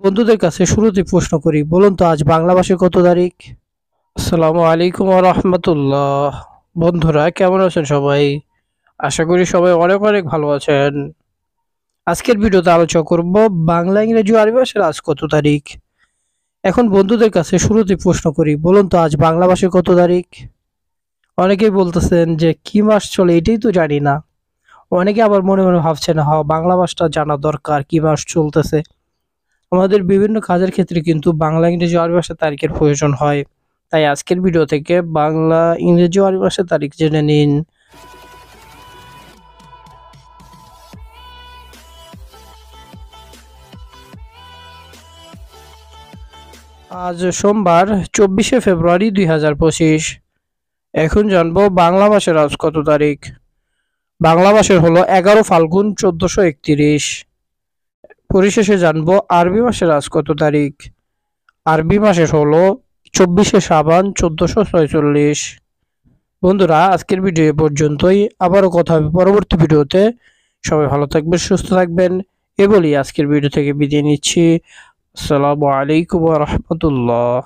বন্ধুদের কাছে শুরুতে প্রশ্ন করি, বলুন তো আজ বাংলা মাসের কত তারিখ? আসসালামু আলাইকুম ওয়া রাহমাতুল্লাহ। বন্ধুরা কেমন আছেন সবাই? আশা করি সবাই অনেক অনেক ভালো আছেন। আজকের ভিডিওতে আলোচনা করব বাংলা, ইংরেজি ও আরবি মাসের আজ কত তারিখ। এখন বন্ধুদের কাছে শুরুতে প্রশ্ন করি, বলুন তো আজ বাংলা মাসের কত তারিখ? অনেকেই বলতেছেন যে কি মাস চলে এটাই তো জানি না। অনেকে আবার মনে মনে ভাবছেন, বাংলা মাসটা জানা দরকার, কি মাস চলতেছে। আমাদের বিভিন্ন কাজের ক্ষেত্রে কিন্তু বাংলা, ইংরেজি ও আরবি ভাষার তারিখের প্রয়োজন হয়। তাই আজকের ভিডিও থেকে বাংলা, ইংরেজি ও আরবি ভাষার তারিখ জেনে নিন। আজ সোমবার 24শে ফেব্রুয়ারি 2025। এখন জানবো বাংলা মাসের আজ কত তারিখ। বাংলা মাসের হলো 11 ফাল্গুন 1431। পরিশেষে জানবো আরবি মাসের আজ কত তারিখ। আরবি মাসের হলো 24শে শাবান 1446। বন্ধুরা আজকের ভিডিও এ পর্যন্তই। আবারও কথা হবে পরবর্তী ভিডিওতে। সবাই ভালো থাকবেন, সুস্থ থাকবেন এ বলেই আজকের ভিডিও থেকে বিদায় নিচ্ছি। আসসালামু আলাইকুম ওয়া রাহমাতুল্লাহ।